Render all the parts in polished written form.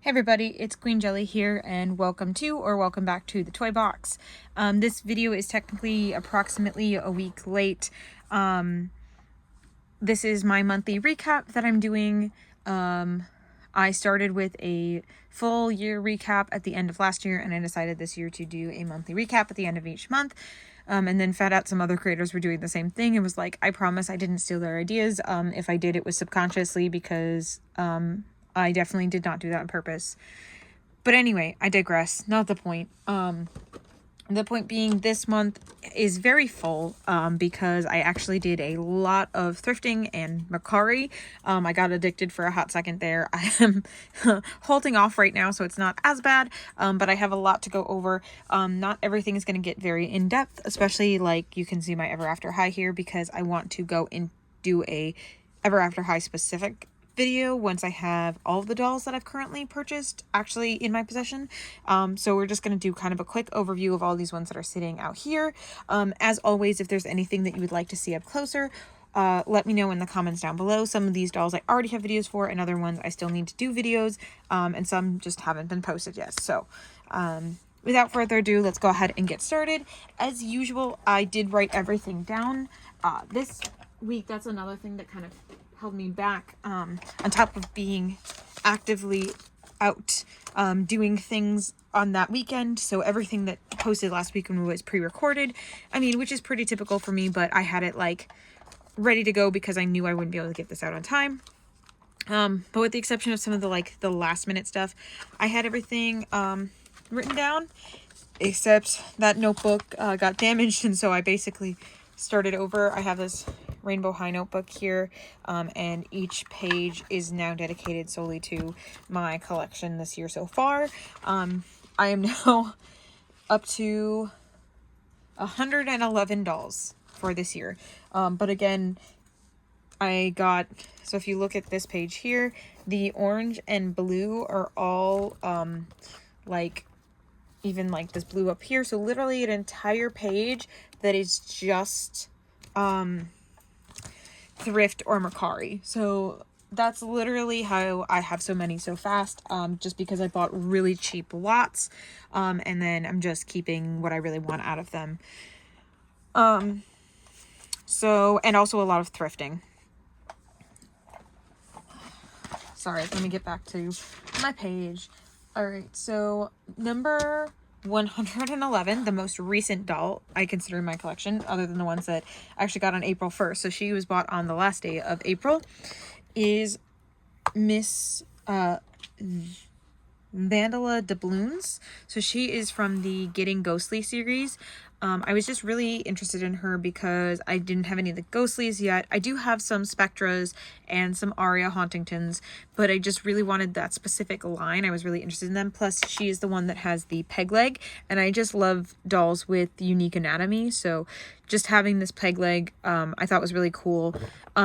Hey everybody, it's Queen Jelly here, and welcome to or welcome back to the Toy Box. This video is technically approximately a week late. This is my monthly recap that I'm doing. I started with a full year recap at the end of last year, and I decided this year to do a monthly recap at the end of each month. And then found out some other creators were doing the same thing and was like, I promise I didn't steal their ideas. If I did, it was subconsciously because I definitely did not do that on purpose. But anyway, I digress. Not the point. The point being, this month is very full because I actually did a lot of thrifting and Mercari. I got addicted for a hot second there. I am holding off right now, so it's not as bad, but I have a lot to go over. Not everything is going to get very in-depth, especially like you can see my Ever After High here, because I want to go and do a Ever After High specific video once I have all of the dolls that I've currently purchased actually in my possession. So we're just going to do kind of a quick overview of all these ones that are sitting out here. As always, if there's anything that you would like to see up closer, let me know in the comments down below. Some of these dolls I already have videos for, and other ones I still need to do videos, and some just haven't been posted yet. So without further ado, let's go ahead and get started. As usual, I did write everything down. This week, that's another thing that kind of held me back, on top of being actively out doing things on that weekend. So everything that posted last weekend was pre-recorded. I mean, which is pretty typical for me, but I had it like ready to go because I knew I wouldn't be able to get this out on time. But with the exception of some of the last minute stuff, I had everything written down, except that notebook got damaged, and so I basically started over. I have this Rainbow High notebook here, and each page is now dedicated solely to my collection this year so far. I am now up to 111 dolls for this year, but again, I got, so if you look at this page here, the orange and blue are all like even like this blue up here, so literally an entire page that is just thrift or Mercari. So that's literally how I have so many so fast, just because I bought really cheap lots, and then I'm just keeping what I really want out of them. So, and also a lot of thrifting. Sorry, let me get back to my page. All right, so number 111, the most recent doll I consider in my collection, other than the ones that I actually got on April 1st, so she was bought on the last day of April, is Miss Vandala Doubloons. So she is from the Getting Ghostly series. I was just really interested in her because I didn't have any of the Ghostlies yet. I do have some Spectras and some Arya Huntingtons, but I just really wanted that specific line. I was really interested in them. Plus, she is the one that has the peg leg, and I just love dolls with unique anatomy. So just having this peg leg, I thought was really cool.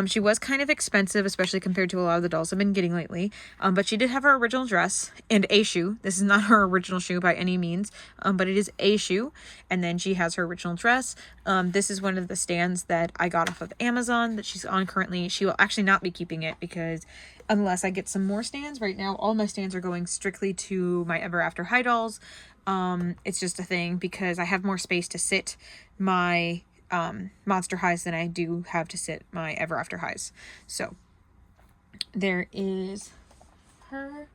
She was kind of expensive, especially compared to a lot of the dolls I've been getting lately. But she did have her original dress and a shoe. This is not her original shoe by any means, but it is a shoe. And then she has her original dress. This is one of the stands that I got off of Amazon that she's on currently. She will actually not be keeping it because unless I get some more stands, right now all my stands are going strictly to my Ever After High dolls. It's just a thing because I have more space to sit my Monster Highs than I do have to sit my Ever After Highs. So there is her,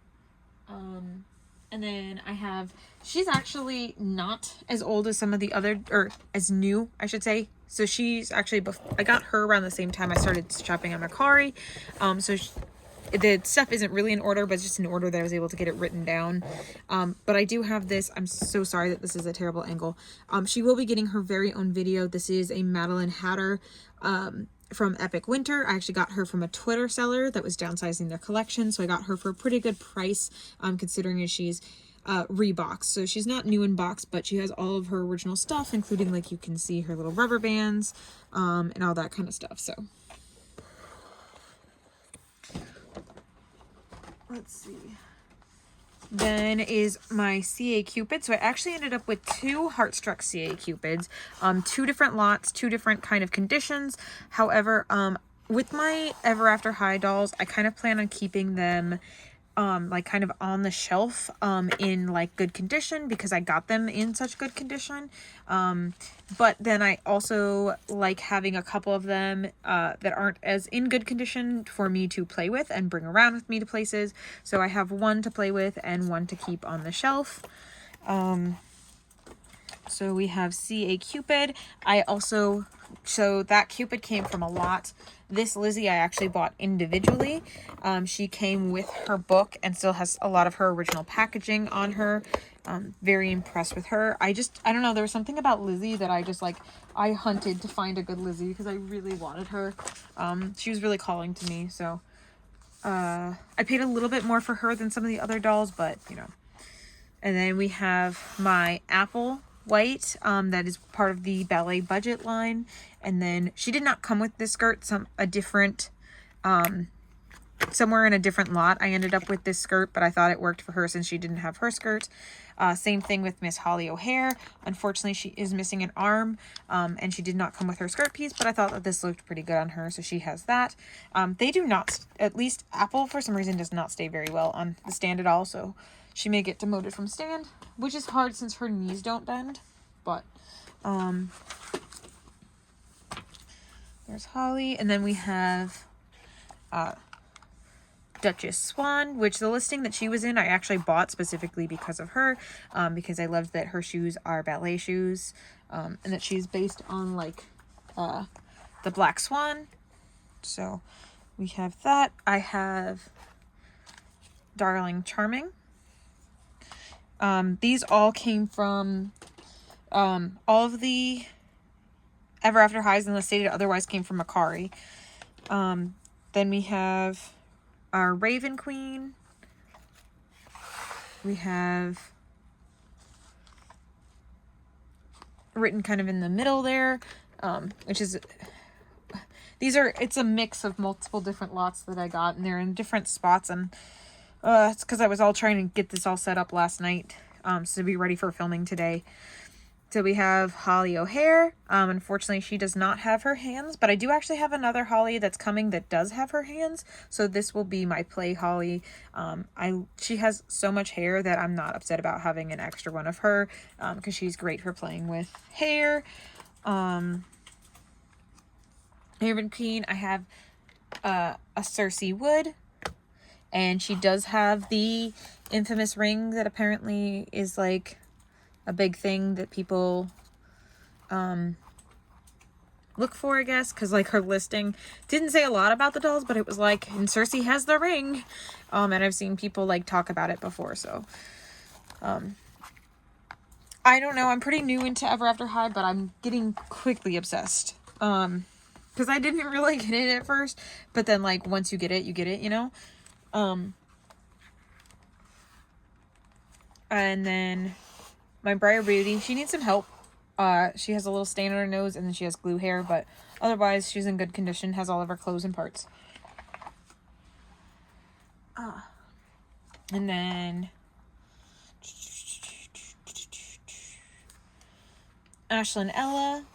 and then I have, she's actually not as old as some of the other, or as new, I should say. So she's actually, I got her around the same time I started shopping on Mercari. So the stuff isn't really in order, but it's just in order that I was able to get it written down. But I do have this. I'm so sorry that this is a terrible angle. She will be getting her very own video. This is a Madeline Hatter from Epic Winter. I actually got her from a Twitter seller that was downsizing their collection, so I got her for a pretty good price, considering as she's reboxed. So she's not new in box, but she has all of her original stuff, including, like, you can see her little rubber bands, and all that kind of stuff. So let's see. Then is my CA Cupid. So I actually ended up with 2 Heartstruck CA Cupids, 2 different lots, 2 different kind of conditions. However, with my Ever After High dolls, I kind of plan on keeping them like kind of on the shelf in like good condition because I got them in such good condition. But then I also like having a couple of them that aren't as in good condition for me to play with and bring around with me to places. So I have one to play with and one to keep on the shelf. So we have C.A. Cupid. So that Cupid came from a lot. This Lizzie I actually bought individually. She came with her book and still has a lot of her original packaging on her. Very impressed with her. I don't know, there was something about Lizzie that I hunted to find a good Lizzie because I really wanted her. She was really calling to me, so I paid a little bit more for her than some of the other dolls, but you know. And then we have my Apple White, that is part of the ballet budget line. And then she did not come with this skirt, somewhere in a different lot I ended up with this skirt, but I thought it worked for her since she didn't have her skirt. Same thing with Miss Holly O'Hare. Unfortunately, she is missing an arm, and she did not come with her skirt piece, but I thought that this looked pretty good on her, so she has that. They do not, at least Apple for some reason does not stay very well on the stand at all, so she may get demoted from stand, which is hard since her knees don't bend, but there's Holly. And then we have Duchess Swan, which the listing that she was in I actually bought specifically because of her, because I loved that her shoes are ballet shoes, and that she's based on like the Black Swan. So we have that. I have Darling Charming. These all came from all of the Ever After highs, unless stated otherwise, came from Macari. Then we have our Raven Queen. We have written kind of in the middle there, which is, it's a mix of multiple different lots that I got, and they're in different spots, and it's because I was all trying to get this all set up last night, so to be ready for filming today. So we have Holly O'Hare. Unfortunately, she does not have her hands, but I do actually have another Holly that's coming that does have her hands. So this will be my play Holly. She has so much hair that I'm not upset about having an extra one of her, because she's great for playing with hair. Raven Queen, I have a Cersei Wood, and she does have the infamous ring that apparently is like a big thing that people look for, I guess, because like her listing didn't say a lot about the dolls, but it was like, and Cersei has the ring, and I've seen people like talk about it before, so I don't know, I'm pretty new into Ever After High, but I'm getting quickly obsessed, because I didn't really get it at first, but then like once you get it, you know. And then my Briar Beauty, she needs some help. She has a little stain on her nose, and then she has glue hair, but otherwise she's in good condition, has all of her clothes and parts. And then Ashlyn Ella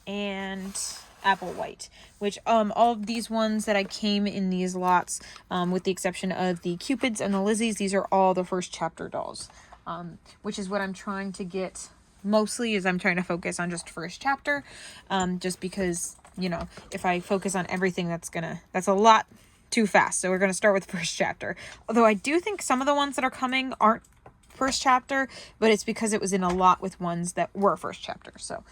and Apple White, which all of these ones that I came in these lots, with the exception of the Cupids and the Lizzies, these are all the first chapter dolls. Which is what I'm trying to get mostly, is I'm trying to focus on just first chapter, just because, you know, if I focus on everything, that's a lot too fast. So we're going to start with first chapter. Although I do think some of the ones that are coming aren't first chapter, but it's because it was in a lot with ones that were first chapter. So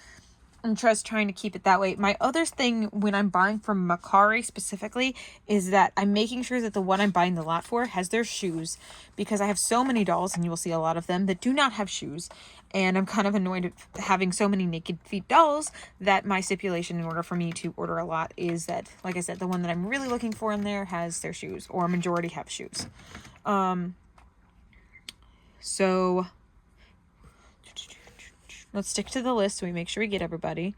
I'm just trying to keep it that way. My other thing when I'm buying from Macari specifically is that I'm making sure that the one I'm buying the lot for has their shoes, because I have so many dolls, and you will see a lot of them, that do not have shoes. And I'm kind of annoyed at having so many naked feet dolls that my stipulation in order for me to order a lot is that, like I said, the one that I'm really looking for in there has their shoes, or a majority have shoes. So let's stick to the list so we make sure we get everybody.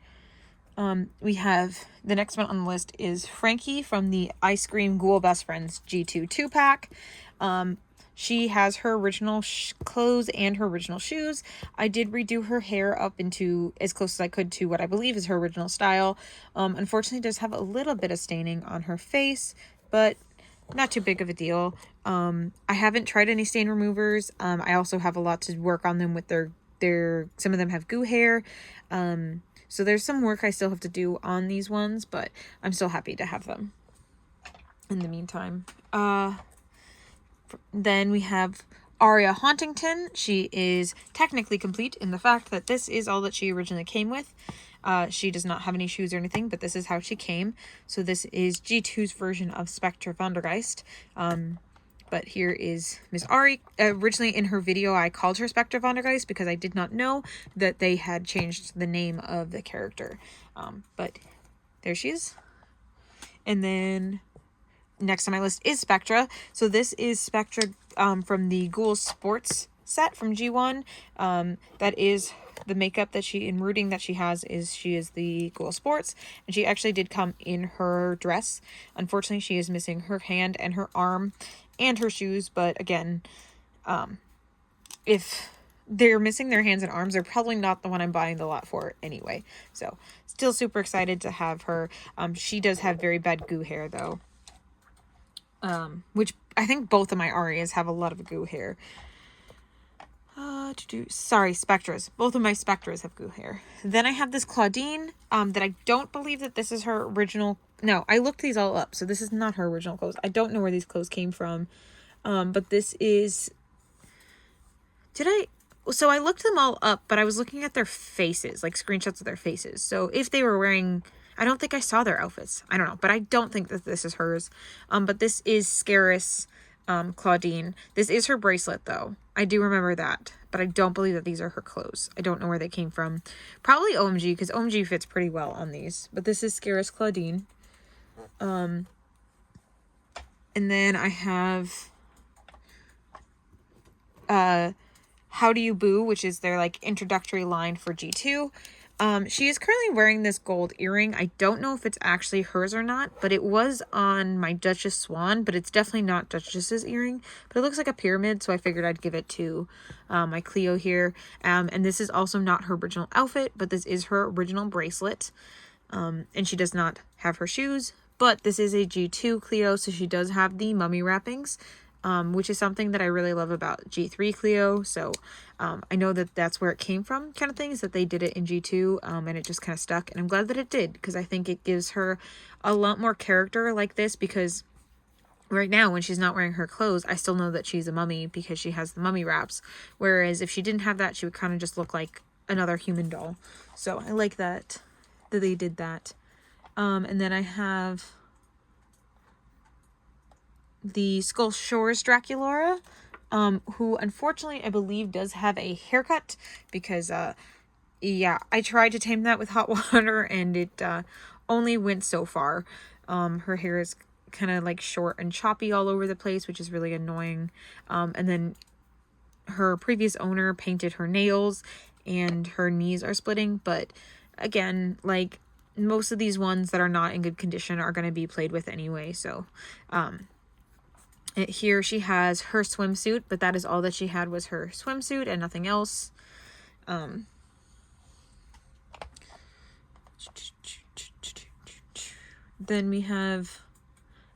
We have, the next one on the list is Frankie from the Ice Cream Ghoul Best Friends G2 2-pack. She has her original clothes and her original shoes. I did redo her hair up into as close as I could to what I believe is her original style. Unfortunately, it does have a little bit of staining on her face, but not too big of a deal. I haven't tried any stain removers. I also have a lot to work on them with some of them have goo hair. So there's some work I still have to do on these ones, but I'm still happy to have them in the meantime. Then we have Arya Huntington. She is technically complete in the fact that this is all that she originally came with. She does not have any shoes or anything, but this is how she came. So this is G2's version of Spectre Vondergeist. But here is Miss Ari. Originally in her video, I called her Spectre Vondergeist because I did not know that they had changed the name of the character. But there she is. And then next on my list is Spectra. So this is Spectra from the Ghoul Sports set from G1. That is the makeup that she, in rooting that she has, is she is the Ghoul Sports. And she actually did come in her dress. Unfortunately, she is missing her hand and her arm and her shoes. But again, if they're missing their hands and arms, they're probably not the one I'm buying the lot for anyway. So still super excited to have her. She does have very bad goo hair though. Which I think both of my Arias have a lot of goo hair. Sorry, Spectras. Both of my Spectras have goo hair. Then I have this Claudine, that I don't believe that this is her original. No, I looked these all up, so this is not her original clothes. I don't know where these clothes came from. But this is. So I looked them all up, but I was looking at their faces, like screenshots of their faces. So if they were wearing, I don't think I saw their outfits. I don't know, but I don't think that this is hers. But this is Scaris, Claudine. This is her bracelet though. I do remember that, but I don't believe that these are her clothes. I don't know where they came from. Probably OMG, because OMG fits pretty well on these. But this is Scaris Claudine. And then I have How Do You Boo, which is their like introductory line for G2. She is currently wearing this gold earring. I don't know if it's actually hers or not, but it was on my Duchess Swan, but it's definitely not Duchess's earring. But it looks like a pyramid, so I figured I'd give it to my Cleo here. And this is also not her original outfit, but this is her original bracelet. And she does not have her shoes, but this is a G2 Cleo, so she does have the mummy wrappings. Which is something that I really love about G3 Cleo. So I know that that's where it came from, kind of thing, is that they did it in G2 and it just kind of stuck. And I'm glad that it did, because I think it gives her a lot more character like this, because right now when she's not wearing her clothes, I still know that she's a mummy because she has the mummy wraps. Whereas if she didn't have that, she would kind of just look like another human doll. So I like that they did that. And then I have the Skull Shores Draculaura, who unfortunately I believe does have a haircut, because yeah, I tried to tame that with hot water and it only went so far. Her hair is kind of like short and choppy all over the place, which is really annoying. And then her previous owner painted her nails and her knees are splitting, but again, like most of these ones that are not in good condition are going to be played with anyway. So here she has her swimsuit, but that is all that she had, was her swimsuit and nothing else. Then we have,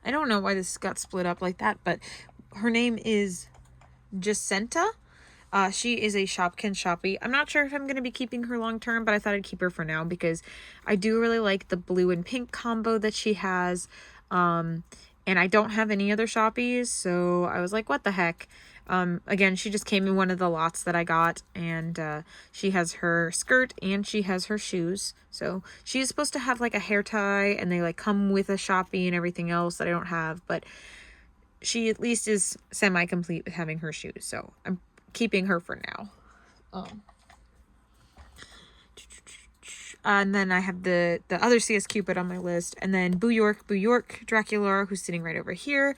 I don't know why this got split up like that, but her name is Jacinta. She is a Shopkin Shoppy. I'm not sure if I'm going to be keeping her long term, but I thought I'd keep her for now because I do really like the blue and pink combo that she has. And I don't have any other Shoppies, so I was like, what the heck? Again, she just came in one of the lots that I got, and she has her skirt and she has her shoes. So she is supposed to have like a hair tie, and they like come with a Shoppie and everything else that I don't have, but she at least is semi-complete with having her shoes, so I'm keeping her for now. And then I have the other CS Cupid on my list. And then Boo York Draculaura, who's sitting right over here.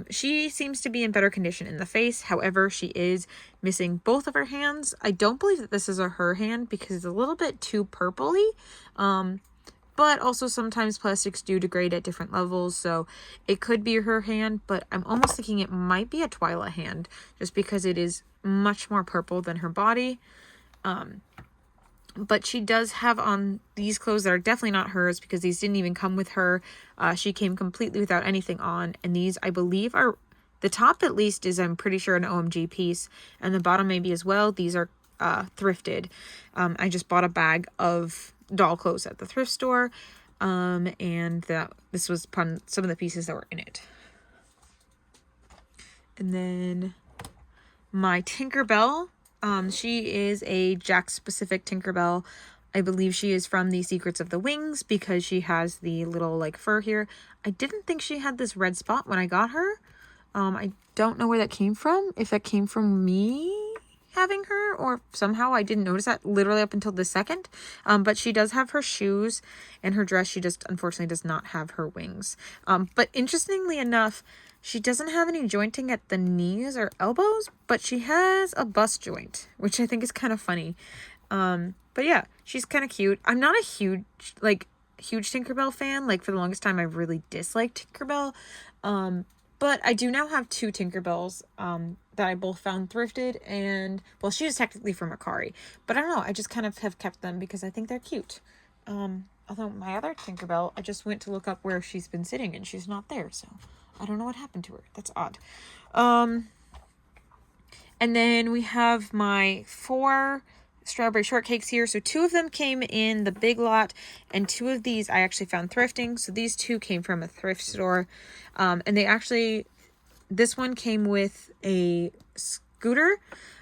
She seems to be in better condition in the face. However, she is missing both of her hands. I don't believe that this is her hand because it's a little bit too purpley. But also sometimes plastics do degrade at different levels. So it could be her hand, but I'm almost thinking it might be a Twyla hand just because it is much more purple than her body. But she does have on these clothes that are definitely not hers because these didn't even come with her. She came completely without anything on. And these, I believe, are, the top at least is, I'm pretty sure, an OMG piece. And the bottom maybe as well. These are thrifted. I just bought a bag of doll clothes at the thrift store. And this was some of the pieces that were in it. And then my Tinkerbell. She is a Jack-specific Tinkerbell. I believe she is from the Secrets of the Wings because she has the little, like, fur here. I didn't think she had this red spot when I got her. I don't know where that came from. If that came from me having her or somehow I didn't notice that literally up until the second. But she does have her shoes and her dress. She just unfortunately does not have her wings. But interestingly enough, she doesn't have any jointing at the knees or elbows, but she has a bust joint, which I think is kind of funny. But yeah, she's kind of cute. I'm not a huge Tinkerbell fan. Like, for the longest time, I really disliked Tinkerbell. But I do now have 2 Tinkerbells, that I both found thrifted, and, well, she is technically from Akari, but I don't know, I just kind of have kept them because I think they're cute. Although my other Tinkerbell, I just went to look up where she's been sitting, and she's not there, so I don't know what happened to her. That's odd. And then we have my 4 strawberry shortcakes here. So 2 of them came in the Big Lot, and 2 of these I actually found thrifting. So these 2 came from a thrift store. And they actually, this one came with a scooter.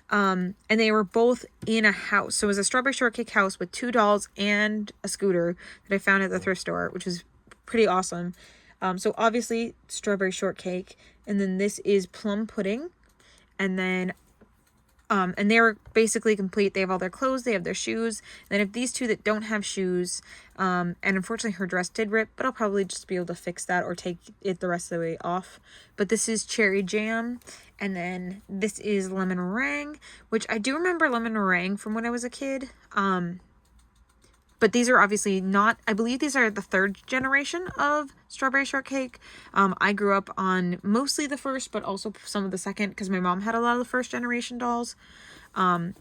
And they were both in a house. So it was a strawberry shortcake house with 2 dolls and a scooter that I found at the thrift store, which was pretty awesome. So obviously strawberry shortcake, and then this is plum pudding, and then and they're basically complete. They have all their clothes, they have their shoes. And then if these 2 that don't have shoes, and unfortunately her dress did rip, but I'll probably just be able to fix that or take it the rest of the way off. But this is cherry jam, and then this is lemon meringue, which I do remember lemon meringue from when I was a kid. But these are obviously not, I believe these are the 3rd generation of strawberry shortcake. I grew up on mostly the first, but also some of the second, because my mom had a lot of the 1st generation dolls. But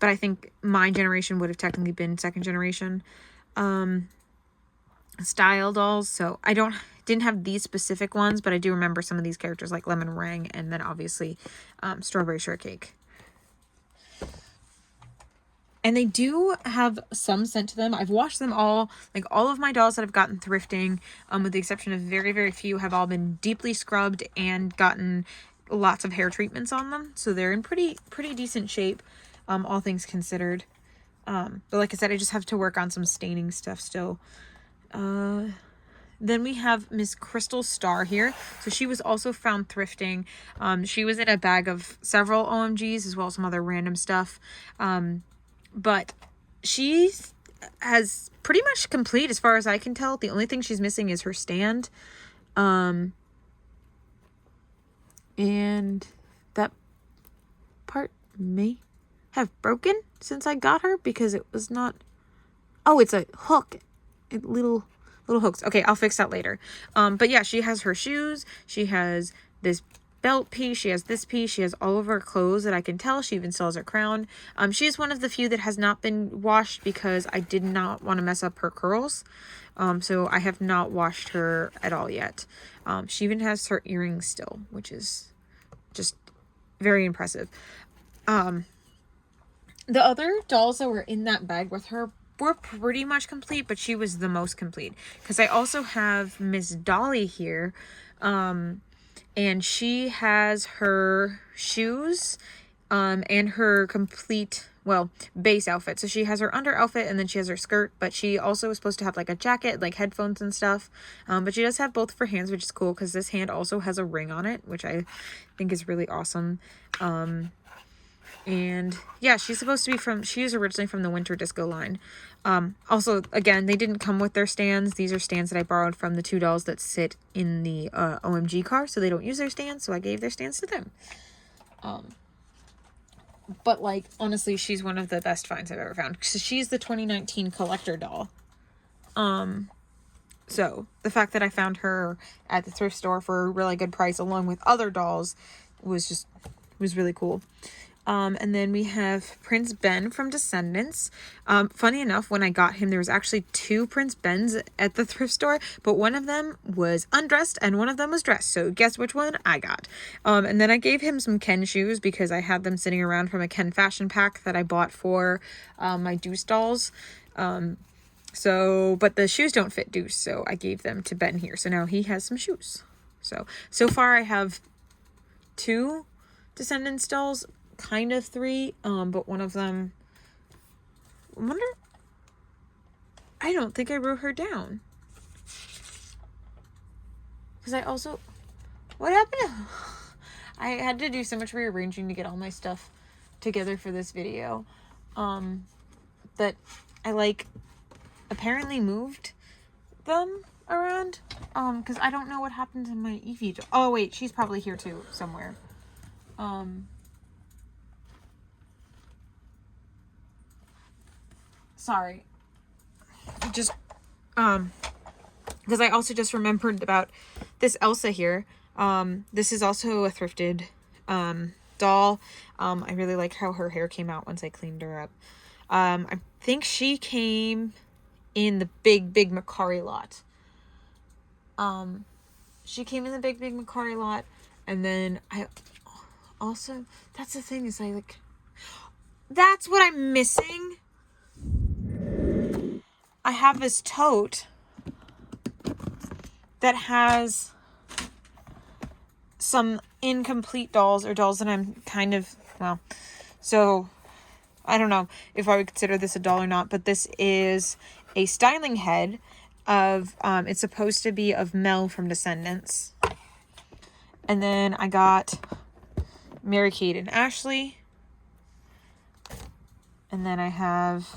I think my generation would have technically been 2nd generation style dolls. So I didn't have these specific ones, but I do remember some of these characters like lemon meringue, and then obviously strawberry shortcake. And they do have some scent to them. I've washed them all. Like, all of my dolls that I've gotten thrifting, with the exception of very, very few, have all been deeply scrubbed and gotten lots of hair treatments on them. So they're in pretty decent shape, all things considered. But like I said, I just have to work on some staining stuff still. Then we have Miss Crystal Star here. So she was also found thrifting. She was in a bag of several OMGs as well as some other random stuff. But she has pretty much complete as far as I can tell. The only thing she's missing is her stand. And that part may have broken since I got her because it was not... Oh, it's a hook. Little hooks. Okay, I'll fix that later. But yeah, she has her shoes. She has this belt piece, she has this piece, she has all of her clothes that I can tell. She even still has her crown. She is one of the few that has not been washed because I did not want to mess up her curls. So I have not washed her at all yet. She even has her earrings still, which is just very impressive. The other dolls that were in that bag with her were pretty much complete, but she was the most complete because I also have Miss Dolly here. And she has her shoes, and her complete, well, base outfit. So she has her under outfit and then she has her skirt, but she also is supposed to have like a jacket, like headphones and stuff. But she does have both of her hands, which is cool because this hand also has a ring on it, which I think is really awesome. And yeah, she's supposed to be she is originally from the Winter Disco line. Also, again, they didn't come with their stands. These are stands that I borrowed from the 2 dolls that sit in the OMG car, so they don't use their stands, so I gave their stands to them. But, like, honestly, she's one of the best finds I've ever found. So she's the 2019 collector doll. So the fact that I found her at the thrift store for a really good price along with other dolls was really cool. And then we have Prince Ben from Descendants. Funny enough, when I got him, there was actually 2 Prince Bens at the thrift store, but one of them was undressed and one of them was dressed. So guess which one I got. And then I gave him some Ken shoes because I had them sitting around from a Ken fashion pack that I bought for my Deuce dolls. But the shoes don't fit Deuce, so I gave them to Ben here. So now he has some shoes. So far I have 2 Descendants dolls, kind of 3, but one of them, I don't think I wrote her down. Because what happened? I had to do so much rearranging to get all my stuff together for this video, that I, apparently moved them around, because I don't know what happened to my Evie doll. Oh, wait, she's probably here too, somewhere. Sorry. Just, because I also just remembered about this Elsa here. This is also a thrifted, doll. I really like how her hair came out once I cleaned her up. I think she came in the big Macari lot. She came in the big Macari lot, and then I also, that's the thing, is that's what I'm missing. I have this tote that has some incomplete dolls, or dolls that I'm kind of, so I don't know if I would consider this a doll or not, but this is a styling head of, it's supposed to be of Mel from Descendants. And then I got Mary-Kate and Ashley. And then I have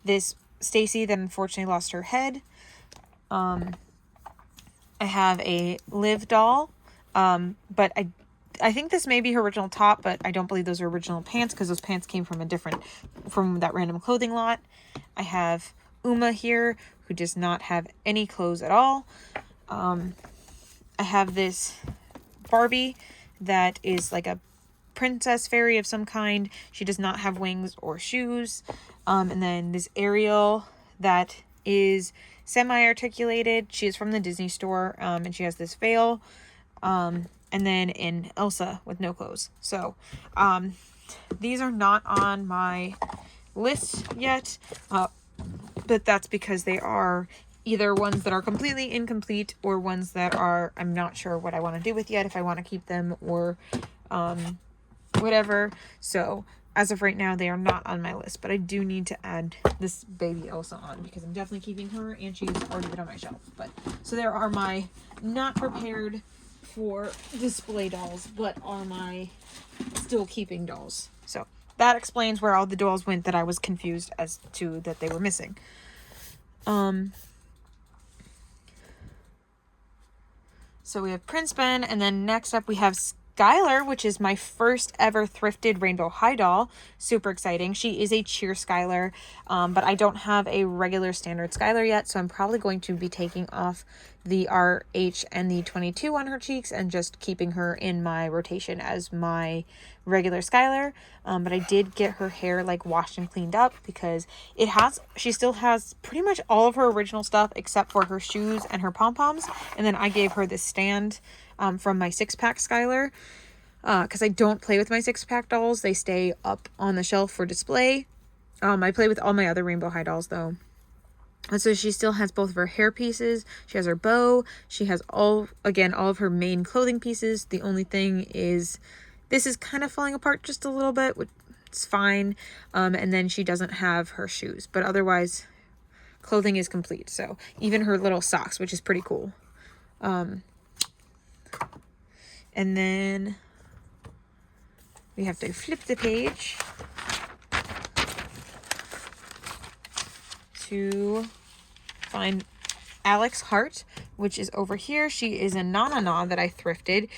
this Stacy that unfortunately lost her head. I have a Liv doll, but I think this may be her original top, but I don't believe those are original pants because those pants came from from that random clothing lot. I have Uma here, who does not have any clothes at all. I have this Barbie that is like a princess fairy of some kind. She does not have wings or shoes. And then this Ariel that is semi-articulated. She is from the Disney store, and she has this veil. And then an Elsa with no clothes. So, these are not on my list yet, but that's because they are either ones that are completely incomplete or ones that are, I'm not sure what I want to do with yet, if I want to keep them or, whatever. So as of right now, they are not on my list, but I do need to add this baby Elsa on because I'm definitely keeping her, and she's already been on my shelf. But so there are my not prepared for display dolls, but are my still keeping dolls. So that explains where all the dolls went that I was confused as to that they were missing. So we have Prince Ben, and then next up we have Skylar, which is my first ever thrifted Rainbow High doll. Super exciting. She is a cheer Skylar, but I don't have a regular standard Skylar yet, so I'm probably going to be taking off the RH and the 22 on her cheeks and just keeping her in my rotation as my regular Skylar. But I did get her hair washed and cleaned up because she still has pretty much all of her original stuff except for her shoes and her pom-poms. And then I gave her this stand from my 6-pack Skylar, because I don't play with my 6-pack dolls. They stay up on the shelf for display. I play with all my other Rainbow High dolls though. And so she still has both of her hair pieces. She has her bow. She has all of her main clothing pieces. The only thing is this is kind of falling apart just a little bit, which is fine. And then she doesn't have her shoes, but otherwise clothing is complete. So even her little socks, which is pretty cool. And then we have to flip the page to find Alex Hart, which is over here. She is a Na that I thrifted.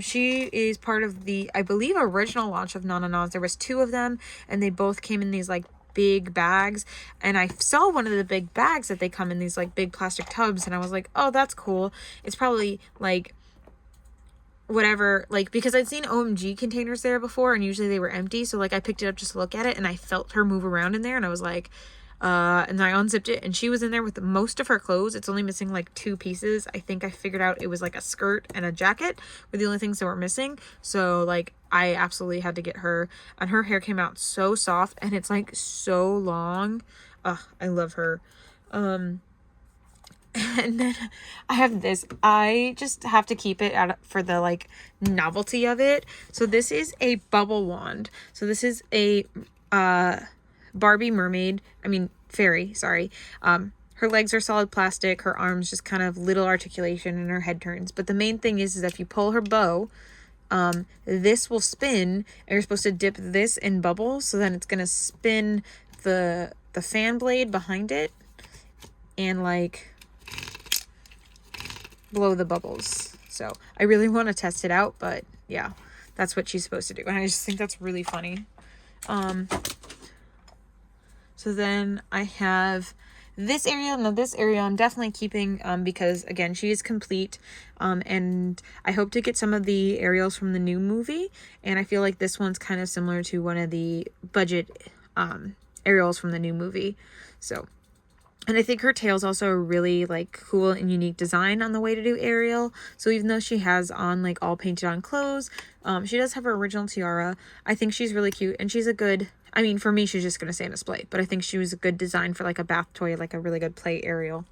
She is part of the, I believe, original launch of Na. There was 2 of them, and they both came in these big bags, and I saw one of the big bags that they come in these big plastic tubs, and I was like, oh, that's cool. It's probably whatever, like, because I'd seen OMG containers there before and usually they were empty, so like I picked it up just to look at it and I felt her move around in there and I was like, and I unzipped it and she was in there with most of her clothes. It's only missing like 2 pieces. I think I figured out it was like a skirt and a jacket were the only things that were missing. So like I absolutely had to get her, and her hair came out so soft and it's like so long. I love her. And then I have this. I just have to keep it out for the like novelty of it. So this is a bubble wand. So this is a Barbie mermaid. I mean fairy, sorry. Her legs are solid plastic, her arms just kind of little articulation, and her head turns. But the main thing is that if you pull her bow, this will spin, and you're supposed to dip this in bubbles, so then it's gonna spin the fan blade behind it and like blow the bubbles. So I really want to test it out, but yeah, that's what she's supposed to do, and I just think that's really funny. So then I have this Ariel. Now this Ariel I'm definitely keeping because again, she is complete, and I hope to get some of the Ariels from the new movie, and I feel like this one's kind of similar to one of the budget Ariels from the new movie. So, and I think her tail's also a really like cool and unique design on the way to do Ariel. So even though she has on like all painted on clothes, she does have her original tiara. I think she's really cute, and she's a good, I mean, for me, she's just going to stay on display, but I think she was a good design for like a bath toy, like a really good play Ariel.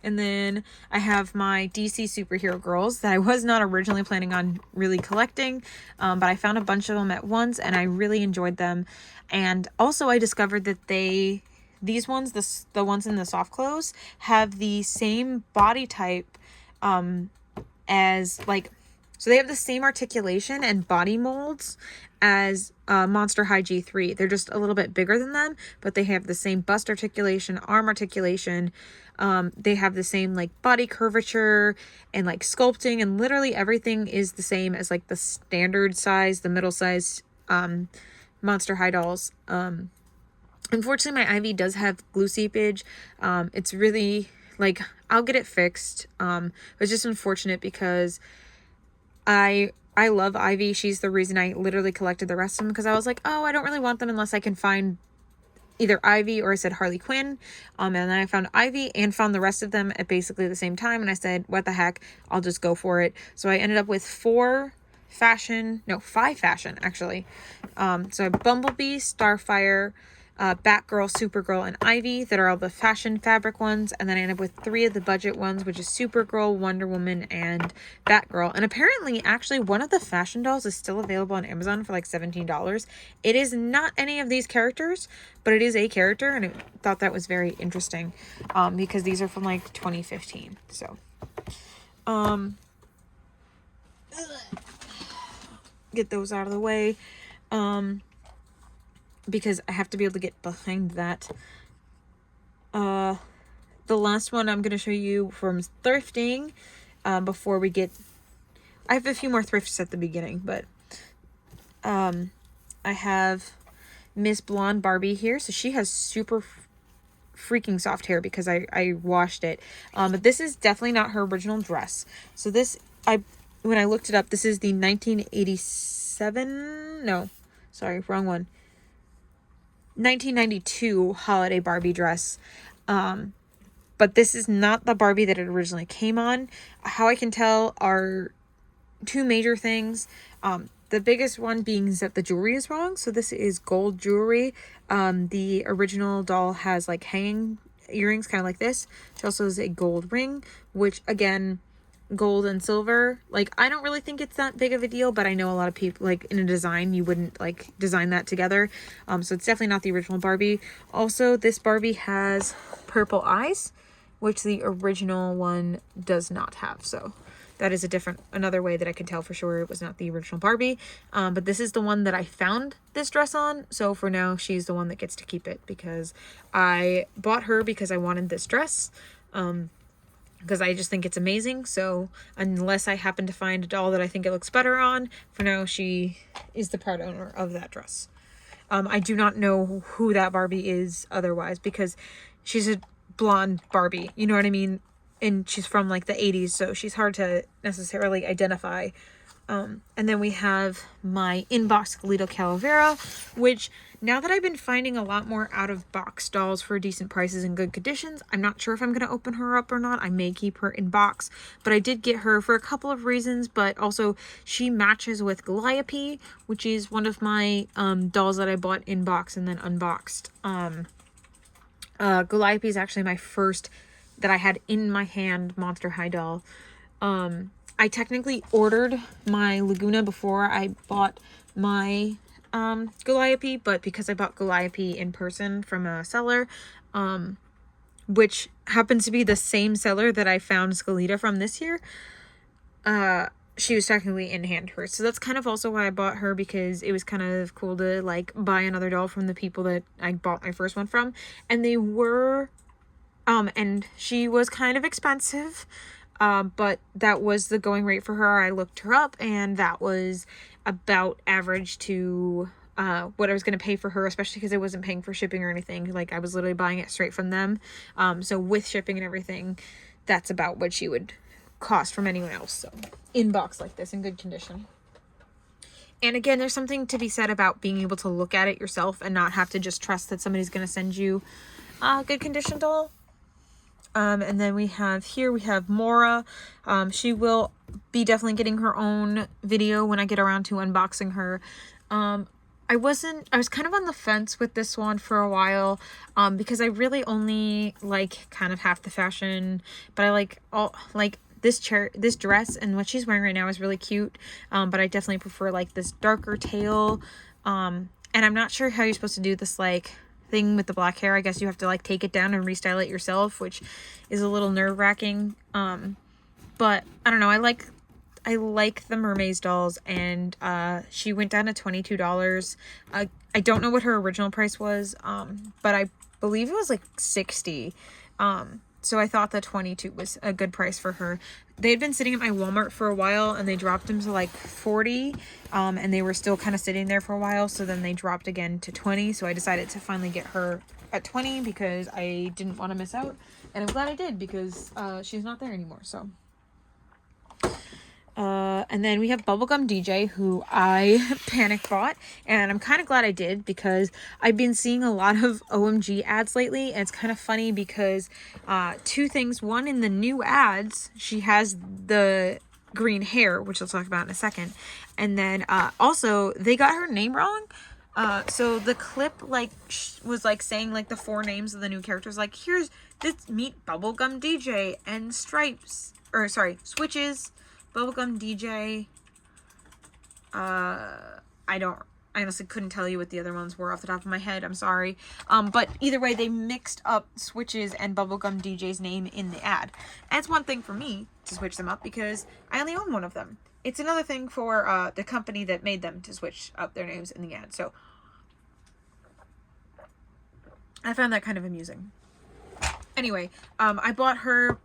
And then I have my DC superhero girls that I was not originally planning on really collecting, but I found a bunch of them at once and I really enjoyed them. And also I discovered that these ones, the ones in the soft clothes, have the same body type as like, so they have the same articulation and body molds as Monster High G3. They're just a little bit bigger than them, but they have the same bust articulation, arm articulation. They have the same like body curvature and like sculpting, and literally everything is the same as like the standard size, the middle size Monster High dolls. Unfortunately, my Ivy does have glue seepage. It's really like, I'll get it fixed. It's just unfortunate because I love Ivy. She's the reason I literally collected the rest of them, because I was like, oh, I don't really want them unless I can find either Ivy or I said Harley Quinn. And then I found Ivy and found the rest of them at basically the same time. And I said, what the heck, I'll just go for it. So I ended up with 5 fashion actually. So I have Bumblebee, Starfire, Batgirl, Supergirl, and Ivy that are all the fashion fabric ones, and then I end up with 3 of the budget ones, which is Supergirl, Wonder Woman, and Batgirl. And apparently, actually, one of the fashion dolls is still available on Amazon for like $17. It is not any of these characters, but it is a character, and I thought that was very interesting because these are from like 2015. So, get those out of the way. Because I have to be able to get behind that. The last one I'm going to show you from thrifting before we get... I have a few more thrifts at the beginning, but I have Miss Blonde Barbie here. So she has super freaking soft hair because I washed it. But this is definitely not her original dress. So this, when I looked it up, this is the 1987... No, sorry, wrong one. 1992 holiday Barbie dress. But this is not the Barbie that it originally came on. How I can tell are 2 major things. The biggest one being is that the jewelry is wrong. So this is gold jewelry. The original doll has like hanging earrings, kind of like this. She also has a gold ring, which again, gold and silver, like I don't really think it's that big of a deal, but I know a lot of people, like in a design, you wouldn't like design that together. So it's definitely not the original Barbie. Also, this Barbie has purple eyes, which the original one does not have. So that is another way that I could tell for sure it was not the original Barbie. But this is the one that I found this dress on. So for now, she's the one that gets to keep it because I bought her because I wanted this dress. Because I just think it's amazing. So unless I happen to find a doll that I think it looks better on, for now she is the proud owner of that dress. I do not know who that Barbie is otherwise because she's a blonde Barbie. You know what I mean? and she's from like the 80s, so she's hard to necessarily identify. And then we have my in-box Galito Calavera, which now that I've been finding a lot more out-of-box dolls for decent prices and good conditions, I'm not sure if I'm going to open her up or not. I may keep her in box, but I did get her for a couple of reasons, but also she matches with Galliope, which is one of my dolls that I bought in box and then unboxed. Galliope is actually my first that I had in my hand Monster High doll. I technically ordered my Laguna before I bought my Galliope, but because I bought Galliope in person from a seller, which happens to be the same seller that I found Scalita from this year, she was technically in hand first. So that's kind of also why I bought her, because it was kind of cool to like buy another doll from the people that I bought my first one from. And they were, and she was kind of expensive. But that was the going rate for her. I looked her up, and that was about average to what I was going to pay for her, especially because I wasn't paying for shipping or anything. Like, I was literally buying it straight from them. So with shipping and everything, that's about what she would cost from anyone else. So in box like this, in good condition. And again, there's something to be said about being able to look at it yourself and not have to just trust that somebody's going to send you a good condition doll. And then we have Mora. She will be definitely getting her own video when I get around to unboxing her. I was kind of on the fence with this one for a while, because I really only like kind of half the fashion, but I like this dress, and what she's wearing right now is really cute. But I definitely prefer like this darker tail. And I'm not sure how you're supposed to do this, like, thing with the black hair. I guess you have to like take it down and restyle it yourself, which is a little nerve-wracking. But I don't know, I like the mermaid dolls, and she went down to $22. I don't know what her original price was, but I believe it was like $60. So I thought that $22 was a good price for her. They had been sitting at my Walmart for a while, and they dropped them to like $40, and they were still kind of sitting there for a while, so then they dropped again to $20, so I decided to finally get her at $20 because I didn't want to miss out, and I'm glad I did, because she's not there anymore. So and then we have Bubblegum DJ, who I panic bought, and I'm kind of glad I did, because I've been seeing a lot of OMG ads lately, and it's kind of funny because two things. One, in the new ads, she has the green hair, which I'll talk about in a second, and then also they got her name wrong. So the clip like was like saying like the 4 names of the new characters, like, here's this, meet Bubblegum DJ and Switches, Bubblegum DJ. I honestly couldn't tell you what the other ones were off the top of my head. I'm sorry. But either way, they mixed up Switches and Bubblegum DJ's name in the ad. And it's one thing for me to switch them up because I only own one of them. It's another thing for the company that made them to switch up their names in the ad. So I found that kind of amusing. Anyway, I bought her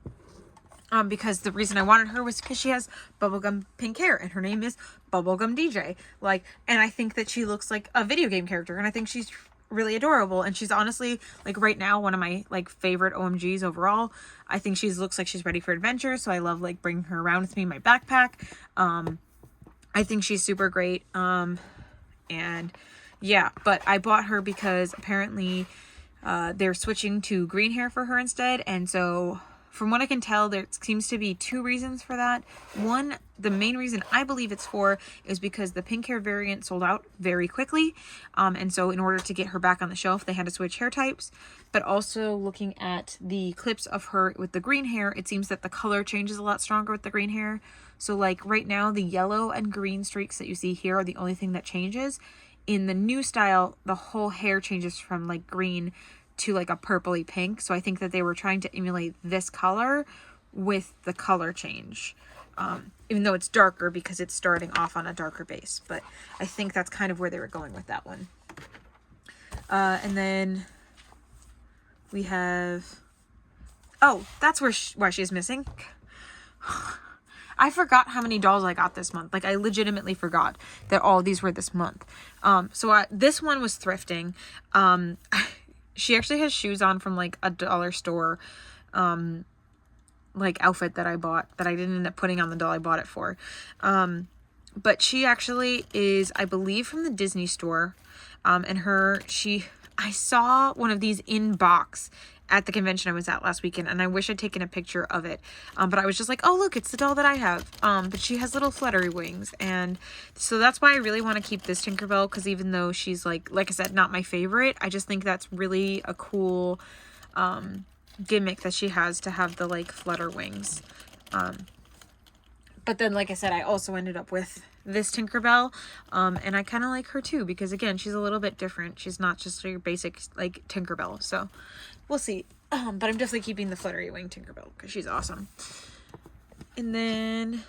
because the reason I wanted her was because she has bubblegum pink hair and her name is Bubblegum DJ. Like, and I think that she looks like a video game character, and I think she's really adorable, and she's honestly, like, right now one of my like favorite OMGs overall. I think she looks like she's ready for adventure, so I love like bringing her around with me in my backpack. I think she's super great. And yeah, but I bought her because apparently they're switching to green hair for her instead, and so from what I can tell, there seems to be 2 reasons for that. One, the main reason I believe it's for is because the pink hair variant sold out very quickly. And so in order to get her back on the shelf, they had to switch hair types. But also looking at the clips of her with the green hair, it seems that the color changes a lot stronger with the green hair. So like right now, the yellow and green streaks that you see here are the only thing that changes. In the new style, the whole hair changes from like green to like a purpley pink. So I think that they were trying to emulate this color with the color change, even though it's darker because it's starting off on a darker base. But I think that's kind of where they were going with that one. And then we have, oh, that's why she's missing. I forgot how many dolls I got this month. Like, I legitimately forgot that all these were this month. This one was thrifting. She actually has shoes on from like a dollar store. like outfit that I bought that I didn't end up putting on the doll I bought it for. But she actually is, I believe, from the Disney store. And I saw one of these in box at the convention I was at last weekend, and I wish I'd taken a picture of it. But I was just like, oh, look, it's the doll that I have. But she has little fluttery wings. And so that's why I really want to keep this Tinkerbell, because even though she's like I said, not my favorite, I just think that's really a cool, gimmick that she has to have the like flutter wings. But then, like I said, I also ended up with this Tinkerbell, and I kind of like her too, because again, she's a little bit different. She's not just your basic like Tinkerbell, so we'll see. But I'm definitely keeping the fluttery wing Tinkerbell because she's awesome. And then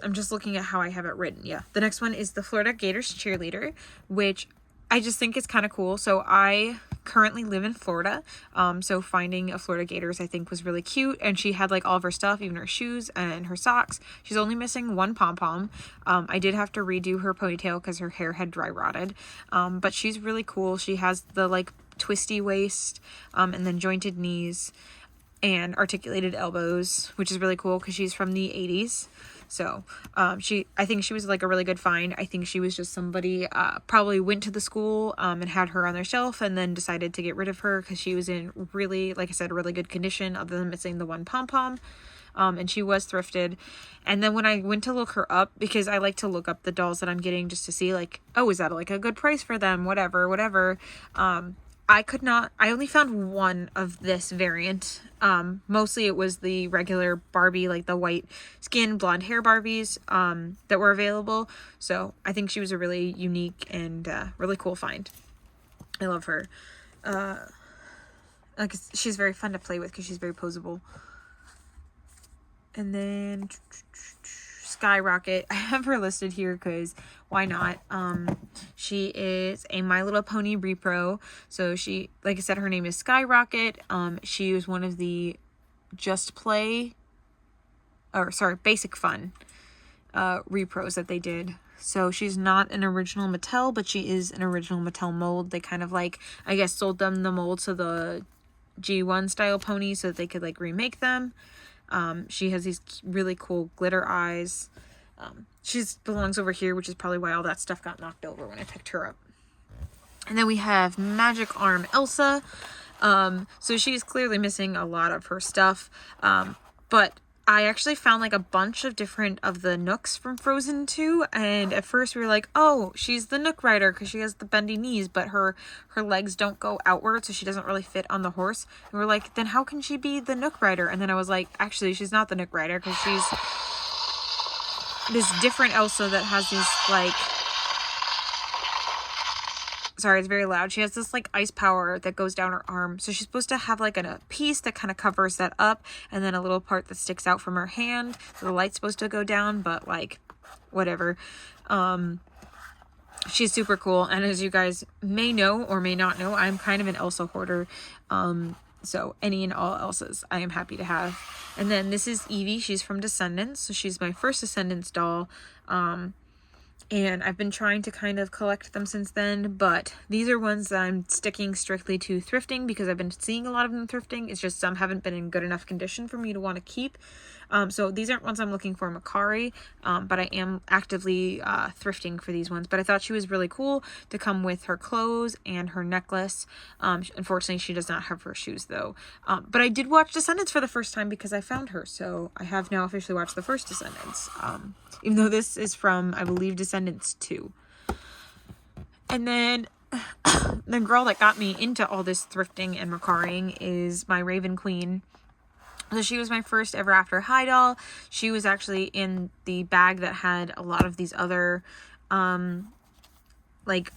I'm just looking at how I have it written. Yeah, the next one is the Florida Gators cheerleader, which I just think is kind of cool. So I currently live in Florida, so finding a Florida Gators I think was really cute, and she had like all of her stuff, even her shoes and her socks. She's only missing one pom-pom. I did have to redo her ponytail because her hair had dry rotted, but she's really cool. She has the like twisty waist, and then jointed knees and articulated elbows, which is really cool because she's from the 80s. So, I think she was like a really good find. I think she was just somebody, probably went to the school, and had her on their shelf and then decided to get rid of her because she was in really, like I said, really good condition other than missing the one pom-pom. And she was thrifted. And then when I went to look her up, because I like to look up the dolls that I'm getting just to see like, oh, is that like a good price for them? Whatever. I only found one of this variant. Mostly it was the regular Barbie, like the white skin, blonde hair Barbies, that were available. So I think she was a really unique and, really cool find. I love her. She's very fun to play with because she's very posable. And then Skyrocket, I have her listed here because why not? She is a My Little Pony repro. So she, like I said, her name is Skyrocket. She was one of the Basic Fun repros that they did. So she's not an original Mattel, but she is an original Mattel mold. They kind of like, I guess, sold them the molds of the G1 style ponies so that they could like remake them. She has these really cool glitter eyes. She belongs over here, which is probably why all that stuff got knocked over when I picked her up. And then we have Magic Arm Elsa. So she's clearly missing a lot of her stuff. But I actually found like a bunch of different of the Nooks from Frozen 2. And at first we were like, oh, she's the Nook rider because she has the bendy knees, but her legs don't go outward, so she doesn't really fit on the horse. And we're like, then how can she be the Nook rider? And then I was like, actually, she's not the Nook rider because she's this different Elsa that has these like, sorry, it's very loud. She has this like ice power that goes down her arm. So she's supposed to have like a piece that kind of covers that up, and then a little part that sticks out from her hand. So the light's supposed to go down, but like whatever. She's super cool. And as you guys may know or may not know, I'm kind of an Elsa hoarder. So any and all Elsas I am happy to have. And then this is Evie. She's from Descendants. So she's my first Descendants doll. And I've been trying to kind of collect them since then, but these are ones that I'm sticking strictly to thrifting because I've been seeing a lot of them thrifting. It's just some haven't been in good enough condition for me to want to keep. So these aren't ones I'm looking for Macari, but I am actively thrifting for these ones. But I thought she was really cool to come with her clothes and her necklace. Unfortunately, she does not have her shoes though. But I did watch Descendants for the first time because I found her. So I have now officially watched the first Descendants. Even though this is from, I believe, Descendants 2. And then the girl that got me into all this thrifting and Macariing is my Raven Queen. So she was my first ever After High doll. She was actually in the bag that had a lot of these other, like,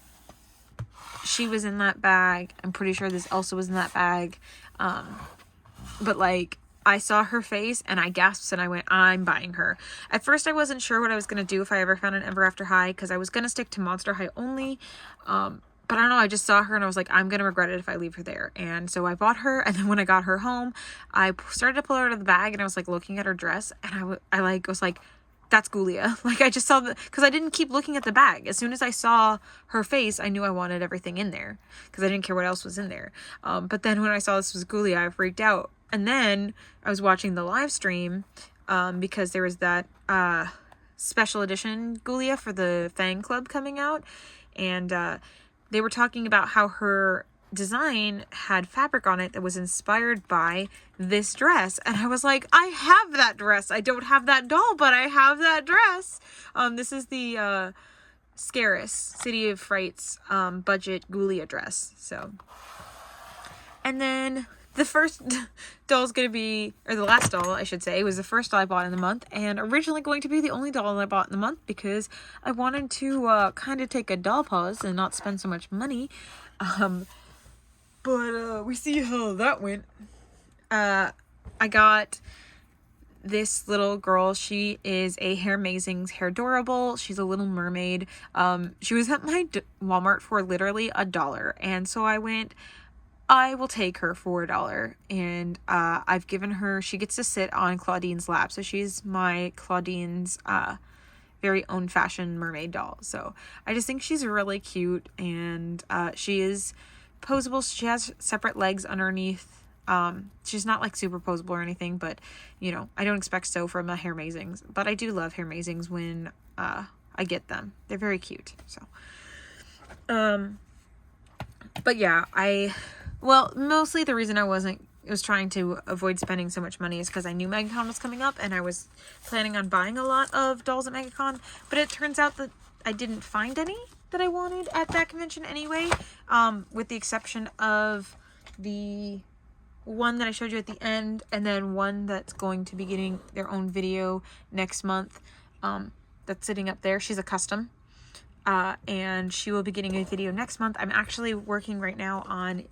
she was in that bag. I'm pretty sure this Elsa was in that bag. But like, I saw her face and I gasped and I went, I'm buying her. At first I wasn't sure what I was going to do if I ever found an Ever After High because I was going to stick to Monster High only. But I don't know, I just saw her and I was like, I'm going to regret it if I leave her there. And so I bought her, and then when I got her home, I started to pull her out of the bag and I was like looking at her dress, and I was like, that's Ghoulia. Like I just saw because I didn't keep looking at the bag. As soon as I saw her face, I knew I wanted everything in there because I didn't care what else was in there. But then when I saw this was Ghoulia, I freaked out. And then I was watching the live stream because there was that special edition Ghoulia for the Fang Club coming out. And they were talking about how her design had fabric on it that was inspired by this dress. And I was like, I have that dress. I don't have that doll, but I have that dress. This is the Scaris, City of Frights budget Ghoulia dress. So, and then the first doll is going to be, or the last doll, I should say, was the first doll I bought in the month, and originally going to be the only doll I bought in the month because I wanted to kind of take a doll pause and not spend so much money. But we see how that went. I got this little girl. She is a Hair Amazings Hairdorable. She's a little mermaid. She was at my Walmart for literally $1, and so I went, I will take her for $1. And I've given her, she gets to sit on Claudine's lap. So she's my Claudine's very own fashion mermaid doll. So I just think she's really cute, and she is posable. She has separate legs underneath. She's not like super posable or anything, but you know, I don't expect so from a Hair Amazings, but I do love Hair Amazings when I get them. They're very cute. So but yeah, well, mostly the reason I was trying to avoid spending so much money is because I knew MegaCon was coming up, and I was planning on buying a lot of dolls at MegaCon, but it turns out that I didn't find any that I wanted at that convention anyway, with the exception of the one that I showed you at the end, and then one that's going to be getting their own video next month, that's sitting up there. She's a custom. And she will be getting a video next month. I'm actually working right now on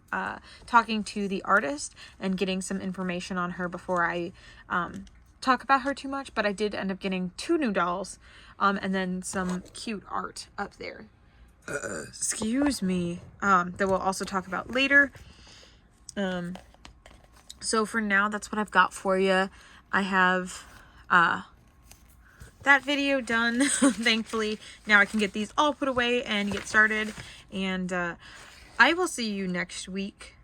talking to the artist and getting some information on her before I talk about her too much, but I did end up getting 2 new dolls and then some cute art up there. Excuse me. That we'll also talk about later. So for now, that's what I've got for you. I have that video done. Thankfully, now I can get these all put away and get started, and I will see you next week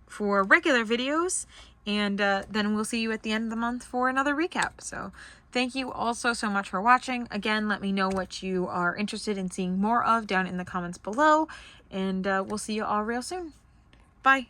for regular videos, and then we'll see you at the end of the month for another recap. So thank you all so much for watching. Again, let me know what you are interested in seeing more of down in the comments below, and we'll see you all real soon. Bye.